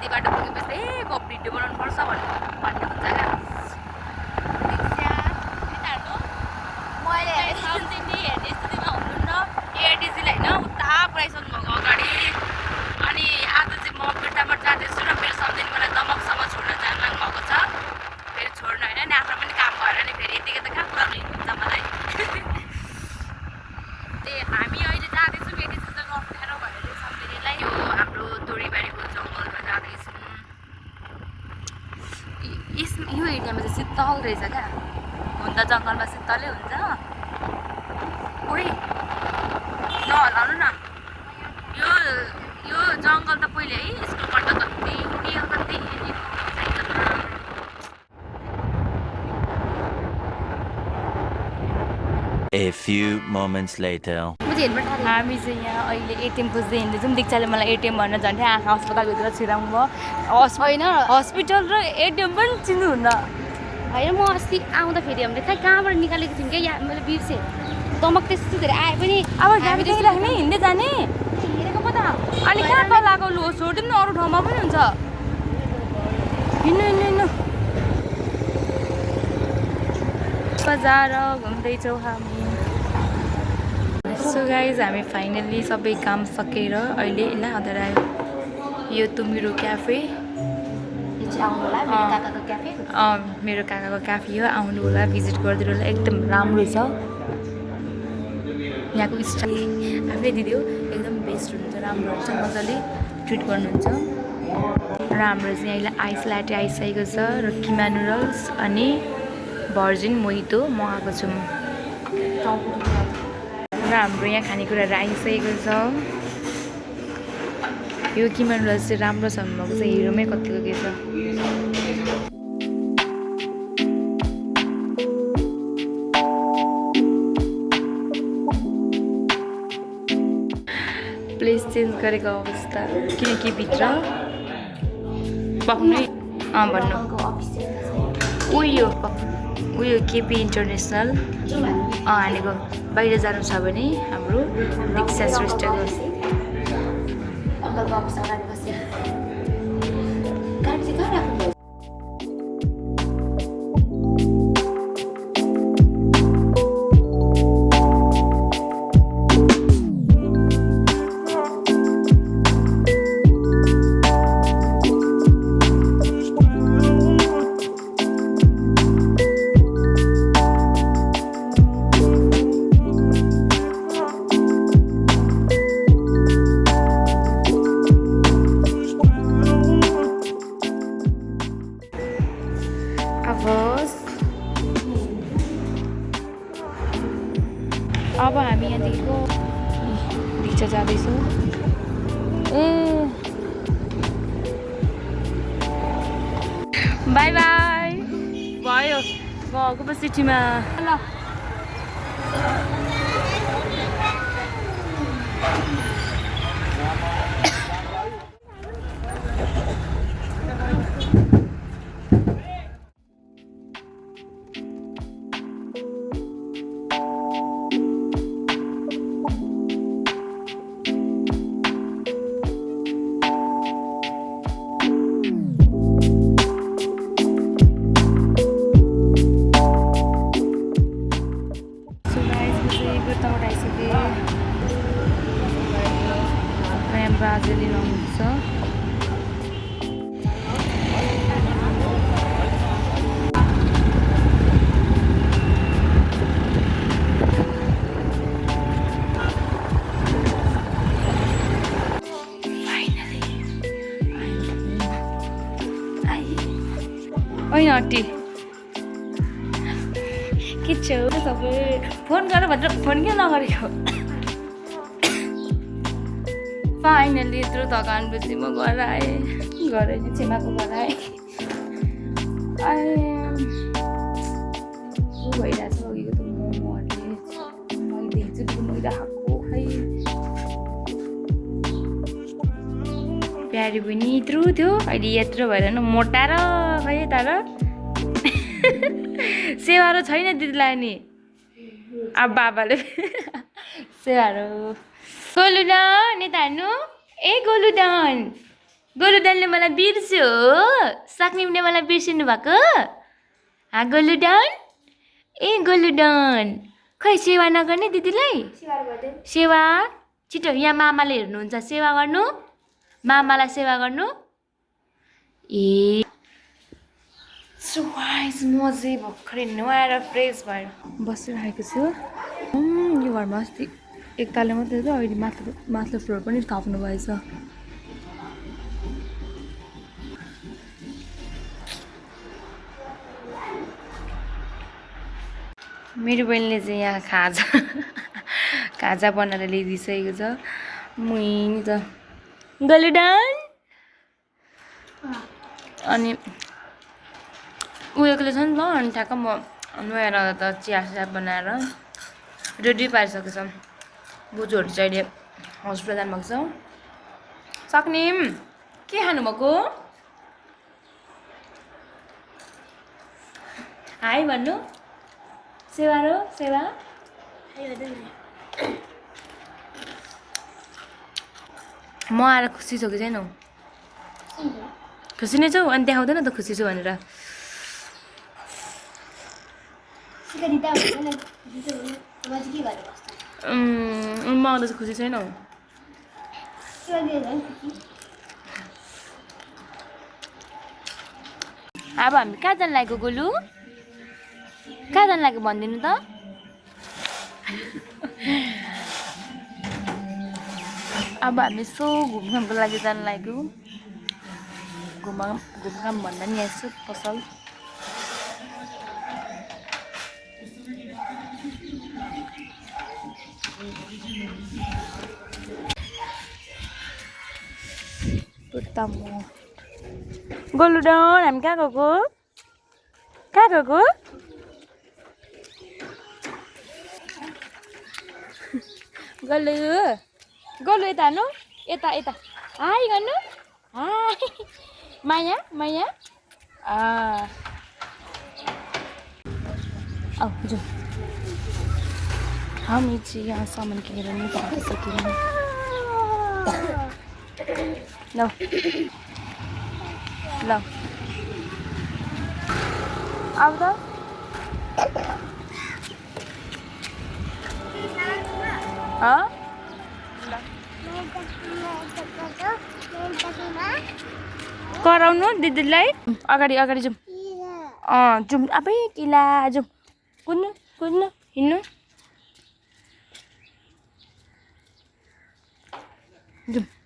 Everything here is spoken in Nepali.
बाटो पुगेपछि म भिडियो बनाउनु पर्छ भन्ने हुन्छ क्या मैले सम्झिने हेर्ने स्थितिमा हुनुहुन्न एडिजीलाई होइन उता पुऱ्याइसक्नु भएको अगाडि अनि आज चाहिँ म बिर्ताबाट जाँदैछु र फेरि सम्झिने मलाई दमकसम्म छोड्न जान लाग्नुभएको छ फेरि छोड्नु होइन नि आफ्नो पनि काम भएर नि फेरि यतिकै त कहाँ पुऱ्याउनु हिँड्नुहुन्छ मलाई हामी अहिले जाँदैछौँ एडिजी जग्गा अप्ठ्यारो भएर सम्झिनेलाई यो हाम्रो तोरीबारीको जङ्गलमा जाँदैछौँ यो एरियामा चाहिँ शीतल रहेछ क्या हुन त जङ्गलमा शीतलै हुन्छ ओइ नहलाउनु न यो जङ्गल त पहिले है स्कुलबाट कति उडियो कति A few moments later. हामी चाहिँ यहाँ अहिले एटिएम खोज्दै हिँड्दैछौँ दीक्षाले मलाई एटिएम भन्न झन्डै आँखा अस्पतालभित्र छिराउनु भयो होइन हस्पिटल र एटिएम पनि चिन्नुहुन्न होइन म अस्ति आउँदाखेरि हामीले खै कहाँबाट निकालेको थियौँ क्या या मैले बिर्सेँ दमक त्यस्तो धेरै आए पनि अब गाडी देखिराख्ने हिँड्दै जाने हेरेको पो त अनि कहाँ तल आएको लो छोडिदिउँ न अरू ठाउँमा पनि हुन्छ हिँड्नु हिँड्नु हिँड्नु बजार घुम्दैछौँ हामी सो गाइज हामी फाइनल्ली सबै काम सकेर अहिले ल अदर आयो यो तुमिरो क्याफे मेरो काकाको क्याफे हो आउनु होला भिजिट गरिदिनु होला एकदम राम्रो छ यहाँको स्टाइल आफूले दिदी हो एकदम बेस्ट हुनुहुन्छ राम्रो हुन्छ मजाले ट्रिट गर्नुहुन्छ र हाम्रो चाहिँ अहिले आइस लाटे आइसकेको छ र किमा नुडल्स अनि भर्जिन मोहितो मगाएको छौँ र हाम्रो यहाँ खानेकुराहरू आइसकेको छ यो किमा नुडल्स चाहिँ राम्रो छ भन्नुभएको छ हेरौँमै कतिको के छ प्लेस चेन्ज गरेको अवस्था किनकि भित्र पक्नै भन्नु उयो केपी इन्टरनेसनल हानेको बाहिर जानु छ भने हाम्रो दीक्षा श्रेष्ठको अङ्कलको अफिस अगाडि बसेँ गाडी चाहिँ कहाँ राख्नु अब हामी यहाँदेखिको दीक्षा जाँदैछौँ बाई बाई भयो गएको पो सिटीमा ल बाजेले लाउनुहुन्छ होइन आन्टी के छ सबै फोन गर भनेर फोन किन नगरेको फाइनली यत्रो थकानपछि म घर आएँ घरै नै छेमाको घर आएँ भइरहेछ अघिको त मोमोहरूले मैले देख्छु त्यो मैदा खाएको खै प्यारी पनि यत्रो थियो अहिले यत्रो भएर न मोटा र खै तर सेवारो छैन दिदीलाई नि अब बाबाले सेवारो गोलुदान यता हेर्नु ए गोलुदान गोलुडानले मलाई बिर्स्यो हो सक्निमले मलाई बिर्सिनु भएको गोलुडान ए गोलुडान खै सेवा नगर्ने दिदीलाई सेवा छिटो यहाँ मामाले हेर्नुहुन्छ सेवा गर्नु मामालाई सेवा गर्नु ए सुवाइज म चाहिँ भर्खरै नुहाएर फ्रेस भएर बसिरहेको छु यो घरमा अस्ति एकताले मात्रै थियो अहिले माथिल्लो फ्लोर पनि थप्नु भएछ मेरो बहिनीले चाहिँ यहाँ खाजा बनाएर ल्याइदिइसकेको छ मुइनी त गलुडान अनि उयोले छ नि त अनि ठ्याक्क म नुहाएर त चिया बनाएर रेडी पारिसकेको छ बोजूहरू चाहिँ अहिले हस्पिटल जानुभएको छ सक्निम के खानुभएको हाई भन्नु सेवा र सेवा म आएर खुसी छु कि छैनौ खुसी नै छौ अनि देखाउँदैन त खुसी छु भनेर म आउँदा चाहिँ खुसी छैनौ अब हामी कहाँ जानु लागेको गोलु कहाँ जानु लाग्यो भनिदिनु त अब हामी यसो घुम्नको लागि जानु लाग्यो घुमघाम भन्दा नि यसो पसल गोलुडान हामी कहाँ गएको गोलु गोलु यता हेर्नु यता हाई गर्नु हाई माया औ जाऊ हामी चाहिँ यहाँ सामान किनेर नि सकिएन ल अब त कराउनु दिदीलाई अगाडि जाउँ जाउँ आफै किला जाउँ कुद्नु हिँड्नु जाउँ